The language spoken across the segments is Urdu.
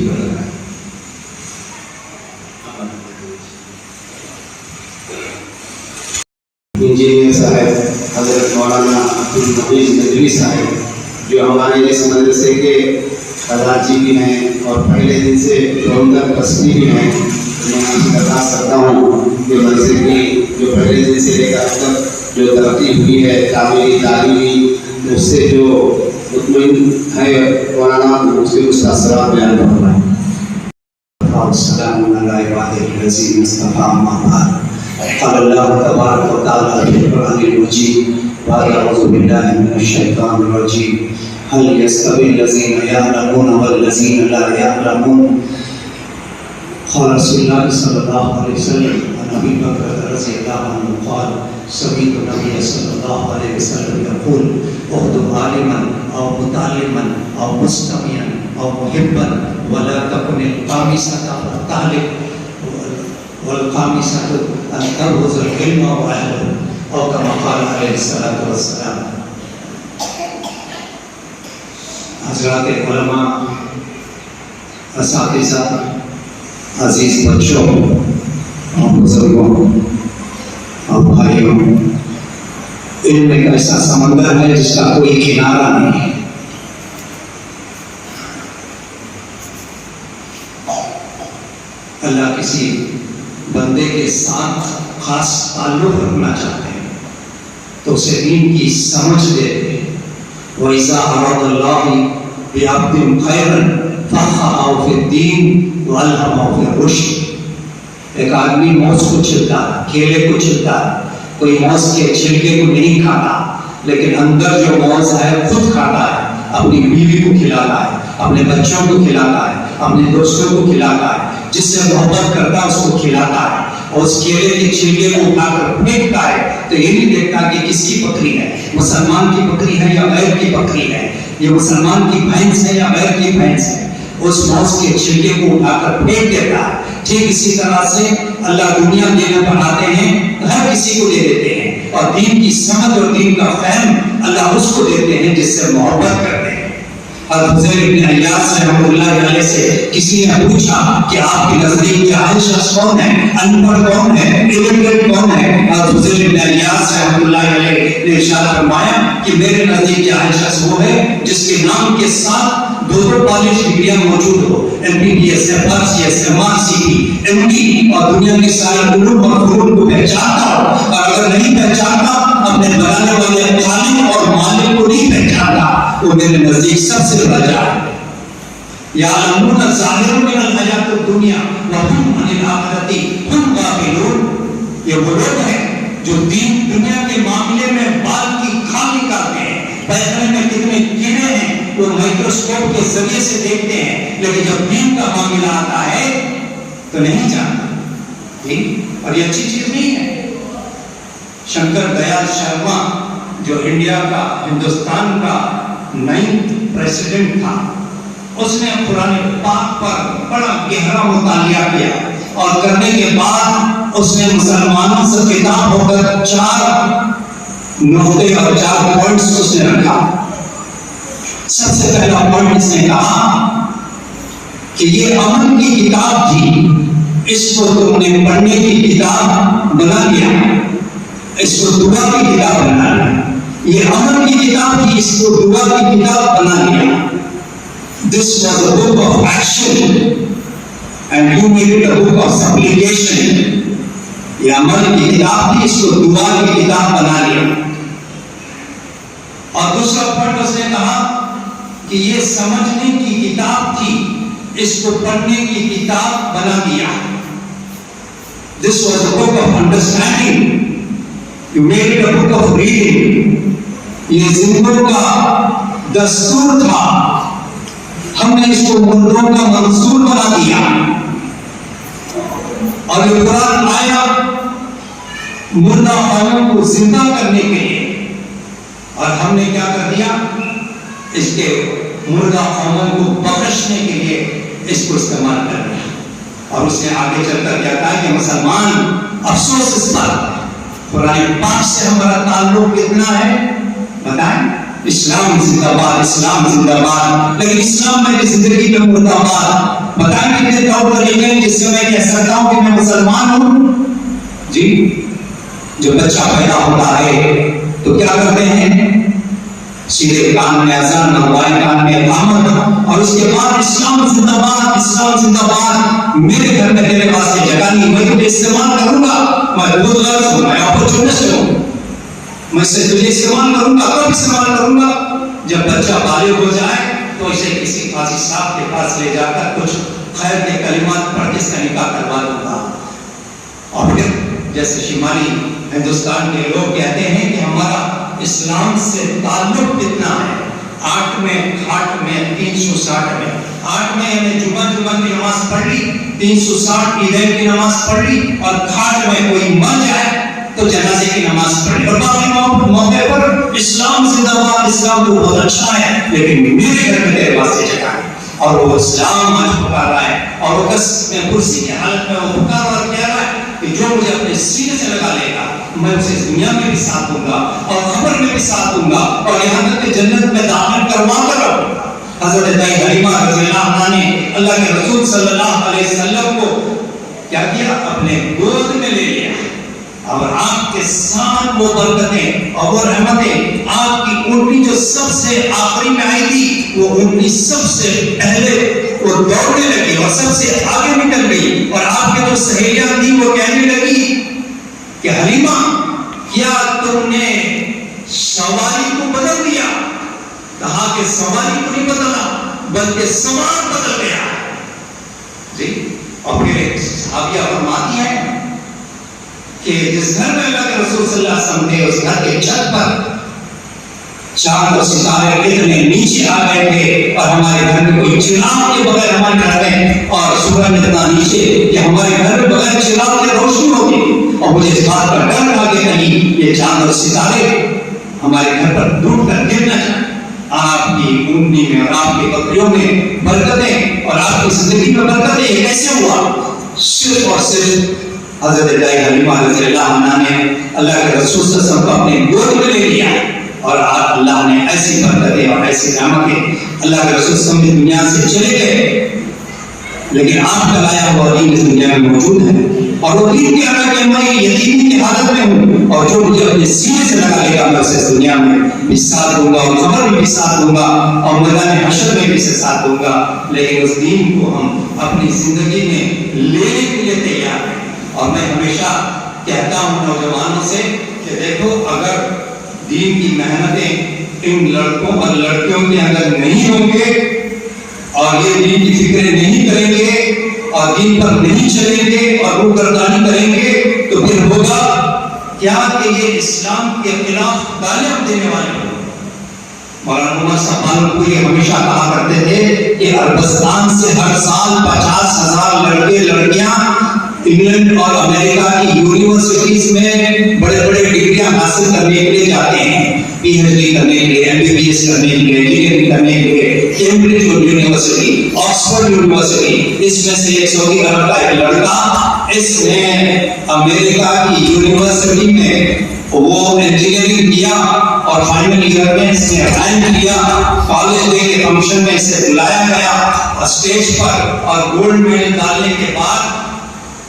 بڑھائے. انجینئر صاحب حضرت مولانا عبدالمجید ندوی صاحب جو ہمارے اس مدرسے کے خزانچی بھی ہیں اور پہلے دن سے رونق رسمی بھی ہیں. میں آپ سے درخواست کرتا ہوں کہ مدرسے کی جو پہلے دن سے لے کر اب تک جو ترقی ہوئی ہے تعمیری تعلیمی اس سے جو مطمئن ہے مولانا اس کے کچھ تاثرات بیان فرمائیں. السلام علی عبادہ الذین اصطفیٰ اما بعد. قال اللہ تبارک و تعالی فی القرآن المجید بعد اعوذ باللہ من الشیطان الرجیم هل يستوي الذین یعلمون والذین لا یعلمون. قال رسول اللہ صلی اللہ علیہ وسلم عن ابی بکر رضی اللہ عنہ قال سمعت النبی صلی اللہ علیہ وسلم یقول اخدم عالما او متعلما او مستمعا او محبا ولا تكن القامصة والتعلق والقامصة أن تبغض العلم وأهله أو كما قال عليه الصلاة والسلام. حضرات علماء، اساتذہ، عزیز بچوں اور بزرگوں اور بھائیوں، علم ایک ایسا سمندر ہے جس کا کوئی کنارہ نہیں ہے. اللہ کسی بندے کے ساتھ خاص تعلق رکھنا چاہتے ہیں تو اسے دین کی سمجھ دیتے ہیں. وَإِذَا أَرَادَ اللَّهُ بِعَبْدٍ خَيْرًا فَقَّهَهُ فِي الدِّينِ وَأَلْهَمَهُ فِي الرُّشْدِ. ایک آدمی موز کو چھلتا ہے، کیلے کو چھلتا ہے، کوئی موز کے چھلکے کو نہیں کھاتا لیکن اندر جو موز ہے خود کھاتا ہے، اپنی بیوی کو کھلاتا ہے، اپنے بچوں کو کھلاتا ہے، اپنے دوستوں کو کھلاتا ہے، جس سے محبت کرتا ہے اس کو کھلاتا ہے. اور اس کیلے کے چھلکے کو اٹھا کر پھینکتا ہے تو یہ نہیں دیکھتا کہ کس کی بکری ہے، مسلمان کی بکری ہے یا غیر کی بکری ہے، یہ مسلمان کی بھینس ہے یا غیر کی بھینس ہے. اس موز کے چھلکے کو اٹھا کر پھینک دیتا ہے. ٹھیک اسی طرح سے اللہ دنیا دینا بناتے ہیں ہر کسی کو دے دیتے ہیں اور دین کی سمجھ اور دین کا فہم اللہ اس کو دیتے ہیں جس سے محبت کرتے ہیں. اور حضیر ابن عیاض رحمۃ اللہ علیہ سے کسی نے پوچھا کہ آپ کے نزدیک جاہل شخص کون ہے، ان پڑھ کون ہے، ایلیٹریٹ کون ہے؟ اور حضیر ابن عیاض رحمۃ اللہ علیہ نے ارشاد فرمایا کہ میرے نزدیک جاہل شخص وہ ہے جس کے نام کے ساتھ دو کالج ڈگریاں موجود ہو، M B B S, F R C S, M R C B, M D, اور دنیا کے سارے علوم اور فنون کو پہچانتا ہو. اور اگر نہیں پہچانتا، اپنے بنانے والے خالق اور مالک کو نہیں پہچانتا، وہ میرے نزدیک سب سے بڑا جاہل ہے. یعلمون ظاہرا من الحیات الدنیا وهم عن الآخرۃ هم غافلون. یہ وہ لوگ ہیں جو دنیا کے معاملے میں بال کی کھال نکالتے ہیں، پیخانے میں کتنے کیڑے ہیں وہ مائکروسکوپ کے ذریعے سے دیکھتے ہیں، لیکن جب دین کا معاملہ آتا ہے تو نہیں جانتا. اور یہ اچھی چیز نہیں ہے. شنکر دیال شرما جو انڈیا کا، ہندوستان کا 9th پریزیڈنٹ تھا، اس نے قرآن پاک پر بڑا گہرا مطالعہ کیا اور کرنے کے بعد اس نے مسلمانوں سے خطاب ہو کر 4 نقطے اور 4 پوائنٹس اس نے رکھا. سب سے پہلا پوائنٹ اس نے کہا کہ یہ امن کی کتاب تھی، اس کو تم نے پڑھنے کی کتاب بنا لیا، اس کو دعا کی کتاب بنا لیا. یہ امن کی کتاب تھی، اس کو دعا کی کتاب بنا لیا. This was a book of action and you made it a book of supplication. یہ امن کی کتاب تھی، اس کو دعا کی کتاب بنا لیا. اور دوسرا پوائنٹ اس نے کہا کہ یہ سمجھنے کی کتاب تھی، اس کو پڑھنے کی کتاب بنا دیا. This was a book of understanding. You made it a book of reading. یہ زندوں کا دستور تھا، ہم نے اس کو مردوں کا منصور بنا دیا. اور یہ قرآن آیا مردہ قوموں کو زندہ کرنے کے لیے، اور ہم نے کیا کر دیا؟ اس کے مردہ قوموں کو بخشنے کے لیے اس کو استعمال کر دیا. اور اس نے آگے چل کر کیا کہا کہ مسلمان افسوس اس پر، قرآن پاک سے ہمارا تعلق کتنا ہے بتائیں؟ اسلام زندہ باد، اسلام زندہ باد، لیکن اسلام میں زندگی میں مردہ باد. بتائیں کتنے طور طریقے ہیں جس سے میں کہہ سکتا ہوں کہ میں مسلمان ہوں؟ جی، جب بچہ پیدا ہوتا ہے تو کیا کرتے ہیں؟ سیدھے کان میں اذان، بائیں کان میں اقامت، اور اس کے بعد اسلام زندہ باد، اسلام زندہ باد۔ میرے گھر میں میرے پاس یہ جگہ نہیں، میں تجھے استعمال کروں گا، میں خود غرض ہوں، میں اپورچونسٹ ہوں، میں اسے تجھے استعمال کروں گا۔ کب استعمال کروں گا؟ جب بچہ بالغ ہو جائے تو اسے کسی قاضی صاحب کے پاس لے جا کر کچھ خیر کے کلمات پڑھ کے اس کا نکاح کروا دوں گا۔ اور پھر جیسے شمالی ہندوستان کے لوگ کہتے ہیں کہ ہمارا اسلام سے تعلق کتنا ہے، 8 میں کھاٹ میں 360 میں 8 میں ہمیں جمعہ کی نماز پڑھ لی، 360 عیدین کی نماز پڑھ لی، اور کھاٹ میں کوئی مر جائے تو جنازے کی نماز پڑھ لی، اور باقی موقع پر اسلام زندہ باد، اسلام تو بہت اچھا ہے، لیکن میرے گھر میں تیرے واسطے جگہ ہے۔ اور وہ اسلام آج پکار رہا ہے، اور وہ کرسی کی حالت میں وہ پکار اور کہہ رہا ہے کہ جو مجھے اپنے سینے سے لگا لے گا میں اسے دنیا میں بھی ساتھ دوں گا اور قبر میں بھی ساتھ دوں گا، اور یہاں تک کہ جنت میں داخل کروا کر رہوں گا۔ حضرت دائی حلیمہ رضی اللہ عنہ نے اللہ کے رسول صلی اللہ علیہ وسلم کو کیا کیا؟ اپنے گود میں لے لیا، اور آپ کے ساتھ وہ برکتیں اور وہ رحمتیں، آپ کی اونٹنی جو سب سے آخری میں آئی تھی، وہ اونٹنی سب سے پہلے وہ دوڑنے لگی اور سب سے آگے نکل گئی، اور آپ کے جو سہیلیاں تھیں وہ کہنے لگی کہ حلیمہ کیا تم نے سواری کو بدل دیا؟ کہا کہ سواری کو نہیں بدلا بلکہ سوار بدل گیا۔ جی، اور پھر ایک صحابیہ فرماتی ہیں کہ جس گھر میں اللہ کے رسول صلی اللہ علیہ وسلم تھے اس گھر کے چھت پر چاند اور ستارے اتنے نیچے آ گئے تھے، اور ہمارے گھر میں کوئی چراغ کے بغیر ہمارے گھر میں، اور سورج اتنا نیچے کہ ہمارے گھر میں بغیر چراغ کے روشنی ہوگی، اور مجھے اس بات کا ڈر رہا کہ نہیں یہ چاند اور ستارے ہمارے گھر پر ٹوٹ کر گر نہ جائیں۔ آپ کی اونٹنی میں اور آپ کی بکریوں میں برکتیں اور آپ کی زندگی میں برکتیں، یہ کیسے ہوا؟ صرف اور صرف حضرت دائی حلیمہ رضی اللہ عنہ نے اللہ کے رسول صلی اللہ علیہ وسلم کو اپنے گود میں لے لیا، اور اللہ نے ایسی برکتیں اور ایسی نعمتیں، اللہ کے رسول صلی اللہ علیہ وسلم دنیا سے چلے گئے، لیکن آپ کا لایا ہوا دین اس دنیا میں موجود ہے، اور وہ دین کہہ رہا ہے کہ میں یتیمی کی حالت میں ہوں، اور جو مجھے اپنے سینے سے لگا لے گا میں اسے اس دنیا میں بھی ساتھ دوں گا، اور قبر میں بھی ساتھ دوں گا، اور میدان حشر میں بھی اسے ساتھ دوں گا۔ لیکن اس دین کو ہم اپنی زندگی میں لینے کے لیے تیار ہیں، اور میں ہمیشہ کہتا ہوں نوجوانوں سے کہ دیکھو، اگر دین کی محنتیں ان لڑکوں اور لڑکیوں کے اندر نہیں ہوں گے، اور یہ دین کی فکریں نہیں کریں گے، اور دین پر نہیں چلیں گے، اور روگردانی کریں گے، تو پھر ہوگا کیا کہ یہ اسلام کے خلاف تعلیم دینے والے ہوں۔ مولانا عمر صاحب کو یہ ہمیشہ کہا کرتے تھے کہ عربستان سے ہر سال 50,000 لڑکے لڑکیاں انگلینڈ اور امریکہ کی یونیورسٹیز میں بڑے بڑے ڈگریاں حاصل کرنے کے لیے جاتے ہیں، پی ایچ ڈی کرنے کے لیے، MBBS کرنے کے لیے، انجینئرنگ کرنے کے لیے، کیمبرج یونیورسٹی، آکسفورڈ یونیورسٹی۔ اس میں سے ایک سعودی عرب کا ایک لڑکا، اس نے امریکہ کی یونیورسٹی میں وہ انجینئرنگ کیا، اور فائنل ایئر میں اس نے رینک لیا، کالج ڈے کے فنکشن میں اسے بلایا گیا اسٹیج پر، اور گولڈ میڈل ڈالنے کے بعد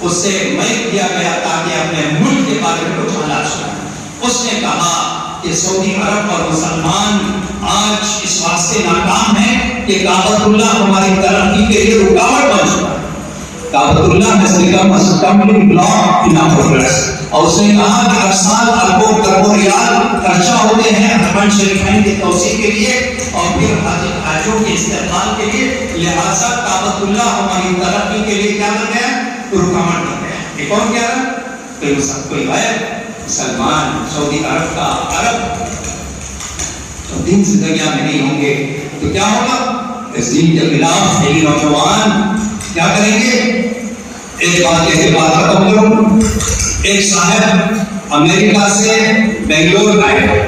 اس سے مائک دیا گیا تاکہ اپنے ملک کے بارے میں کچھ حالات سنائے۔ اس نے کہا کہ سعودی عرب اور مسلمان آج اس واسطے ناکام ہیں کہ کعبۃ اللہ ہماری ترقی کے لیے رکاوٹ بن چکا ہے۔ کعبۃ اللہ has become a stumbling block in our progress۔ اور اس نے کہا کہ ہر سال اربوں کروڑوں ریال خرچہ ہوتے ہیں حرمین شریفین کی توسیع کے لیے اور پھر حاجیوں کے استقبال کے لیے، لہذا کعبۃ اللہ ہماری ترقی کے لیے کیا بن گیا؟ رکاوٹ بن گیا۔ یہ کون کہہ رہا ہے؟ کوئی غیر مسلمان سعودی عرب کا عرب۔ تو دین زندگیاں میں نہیں ہوں گے تو کیا ہوگا؟ اس دین کے خلاف میری نوجوان کیا کریں گے؟ ایک بات کہہ کے بات ختم کروں۔ ایک صاحب امریکہ سے بنگلور آئے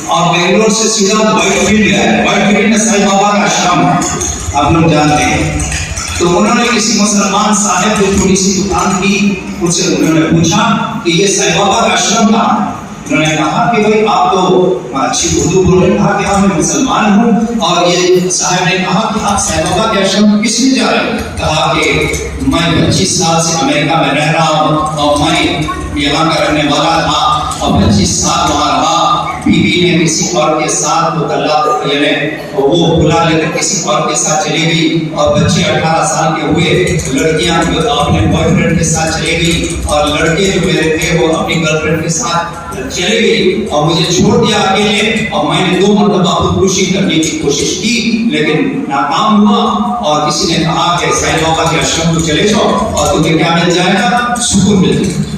اور بنگلور سے سیدھا وائٹ فیلڈ گئے۔ وائٹ فیلڈ میں سائی بابا کا آشرم ہے، آپ لوگ جانتے ہیں۔ تو انہوں نے کسی مسلمان صاحب جو چھوٹی سی دکان تھی، ان سے انہوں نے پوچھا کہ یہ سائی بابا کا آشرم کہاں ہے؟ انہوں نے کہا کہ بھائی آپ تو اچھی اردو بول رہے ہیں. کہا کہ ہاں میں مسلمان ہوں. اور یہ صاحب نے کہا کہ آپ صاحب بابا کے آشرم میں کس لیے جا رہے ہیں؟ کہا کہ میں 25 سال سے امریکہ میں رہ رہا ہوں اور میں یہاں کا رہنے والا تھا اور 25 سال وہاں رہا. بیوی نے کسی اور کے ساتھ وہ طلاق یعنی وہ بلا لے کر کسی اور کے ساتھ چلی گئی اور بچے 18 سال کے ہوئے. لڑکیاں جو اپنے بوائے فرینڈ کے ساتھ چلی گئی اور لڑکے جو میرے تھے وہ اپنی گرل فرینڈ کے ساتھ چلی گئی اور مجھے چھوڑ دیا اکیلے. اور میں نے 2 مرتبہ خودکشی کرنے کی کوشش کی لیکن ناکام ہوا. اور کسی نے کہا کہ سائیں بابا کے آشرم کو چلے جاؤ اور تمہیں کیا مل جائے گا؟ سکون مل جائے گا.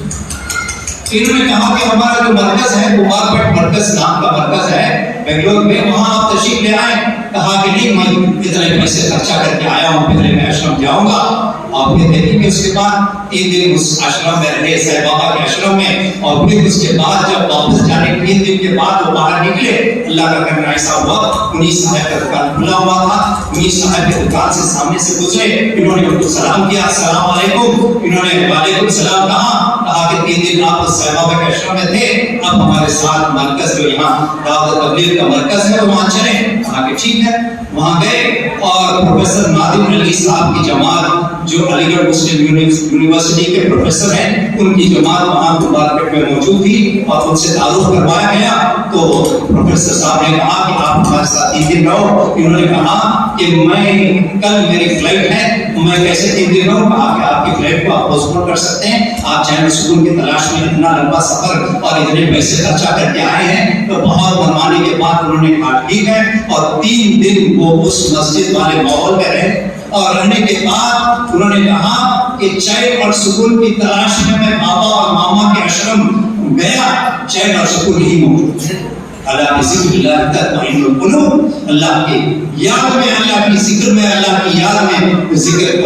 انہوں نے کہا کہ ہمارا جو مرکز ہے کمار پیٹ مرکز نام کا مرکز ہے بنگلور میں, وہاں آپ تشریف لے آئیں. کہا کہ نہیں میں اتنے پیسے خرچہ کر کے آیا ہوں, پھر میں آشرم جاؤں گا. اور پھر دیکھیں گے اس کے بعد 3 دن اس آشرم میں رہے سائیں بابا کے آشرم میں. اور پھر اس کے بعد جب واپس جانے 3 دن کے بعد وہ باہر نکلے, اللہ کا کرنا ایسا ہوا انہی صاحب کا دکان کھلا ہوا تھا. انہی صاحب کے دکان سے سامنے سے گزرے, انہوں نے ان کو سلام کیا, السلام علیکم. انہوں نے وعلیکم السلام کہا کہ 3 دن آپ سائیں بابا کے آشرم میں تھے, اب ہمارے ساتھ مرکز جو یہاں دعوت تبلیغ کا مرکز ہے وہاں چلیں. کہا کہ ٹھیک ہے. وہاں گئے اور پروفیسر نادر علی صاحب کی جماعت جو علی گڑھ مسلم یونیورسٹی کے پروفیسر ہیں, ان کی جماعت وہاں مارکیٹ میں موجود تھی اور ان سے تعارف کروایا گیا. تو پروفیسر صاحب نے کہا کہ آپ ہمارے ساتھ 3 دن رہو. انہوں نے کہا کہ میں کل میری فلائٹ ہے, میں کیسے 3 دن رہوں؟ کہا کہ آپ کی فلائٹ کو آپ پوسٹ پون کر سکتے ہیں, آپ چین سکون کی تلاش میں اتنا لمبا سفر اور اتنے پیسے خرچہ کر کے آئے ہیں. تو بہت منوانے کے بعد انہوں نے کہا ٹھیک ہے. اور 3 دن وہ اس مسجد والے ماحول میں رہے اور رہنے کے بعد انہوں نے کہا کہ چین اور سکون کی تلاش میں بابا اور ماما کے آشرم گیا, چین اور سکون ہی موجود ہے. اللہ کی ذکر اللہ تطمئن القلوب, اللہ کی یاد میں, اللہ کی ذکر میں, اللہ کی یاد میں ذکر.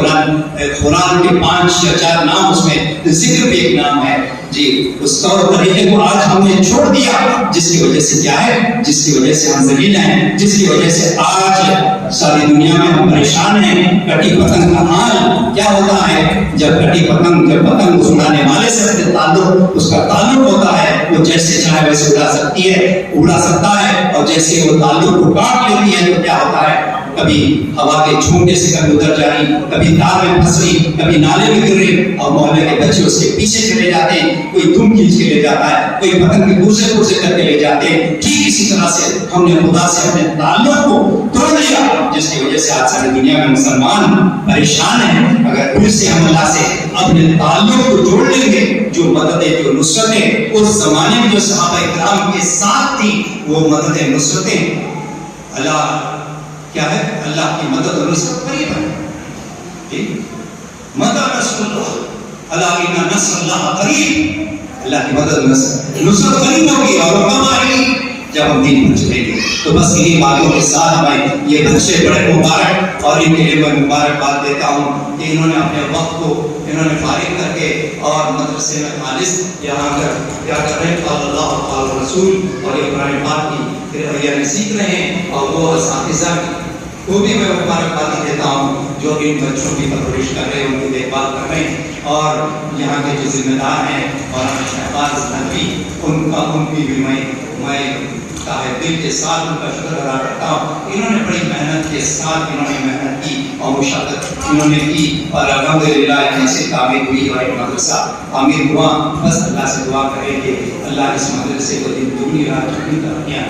قرآن کے 5 یا 4 نام اس میں ذکر بھی ایک نام ہے جی. اس طور طریقے کو آج ہم نے چھوڑ دیا جس کی وجہ سے کیا ہے, جس کی وجہ سے ہم ذلیل ہیں, جس کی وجہ سے آج ساری دنیا میں ہم پریشان ہیں. کٹی پتنگ کا حال کیا ہوتا ہے جب کٹی پتنگ, جب پتنگ اڑانے والے سے اپنے تعلق اس کا تعلق ہوتا ہے, وہ جیسے چاہے ویسے اڑا سکتی ہے, اڑا سکتا ہے. اور جیسے وہ تعلق کو کاٹ لیتی ہے تو کیا ہوتا ہے, کبھی ہوا کے جھونکے سے کبھی ادھر جا رہی, کبھی تار میں پھنس رہی, کبھی نالے میں گر رہی اور محلے کے بچے اس کے پیچھے چلے جاتے ہیں. کوئی دم کھینچ کے لے جاتا ہے, کوئی پتنگ کے پورسے پورسے کر کے لے جاتے ہیں. ٹھیک اسی طرح سے ہم نے خدا سے اپنے تعلق کو توڑ دیا جس کی وجہ سے آج ساری دنیا میں مسلمان پریشان ہیں. اگر پھر سے ہم اللہ سے اپنے تعلق کو جوڑ لیں گے, جو مددیں, جو نصرتیں اس زمانے میں جو صحابہ کرام کے ساتھ تھی وہ مددیں, نصرتیں, اللہ کیا ہے, اللہ کی مدد اور نصرت قریب ہے. مدد نصر اللہ, اللہ ان نصر اللہ قریب, اللہ کی مدد نصرت قریب ہوگی اور کب آئے گی, جب ہم دین پر چلیں گے. تو بس انہیں باتوں کے ساتھ میں یہ بچے بڑے مبارک اور ان کے لیے میں مبارکباد دیتا ہوں کہ انہوں نے اپنے وقت کو انہوں نے فارغ کر کے اور مدرسے میں خالص یہاں کر کیا کر رہے ہیں, قال اللہ قال رسول اور یہ قرآن پاک کی یعنی سیکھ رہے ہیں. اور وہ اساتذہ کو بھی میں مبارکباد دیتا ہوں جو ان بچوں کی پرورش کر رہے ہیں, ان کی دیکھ بھال کر رہے ہیں. اور یہاں کے جو ذمہ دار ہیں اور شہباز نقوی, ان کی بھی میں دل کے ساتھ ان کا شکر ادا کرتا ہوں. انہوں نے بڑی محنت کے ساتھ انہوں نے محنت کی اور مشقت انہوں نے کی اور الحمدللہ ایسے تعمیر ہوئی اور ایک مدرسہ تعمیر ہوا. بس اللہ سے دعا کریں کہ اللہ اس مدرسے کو دن دگنی رات چگنی ترقیاں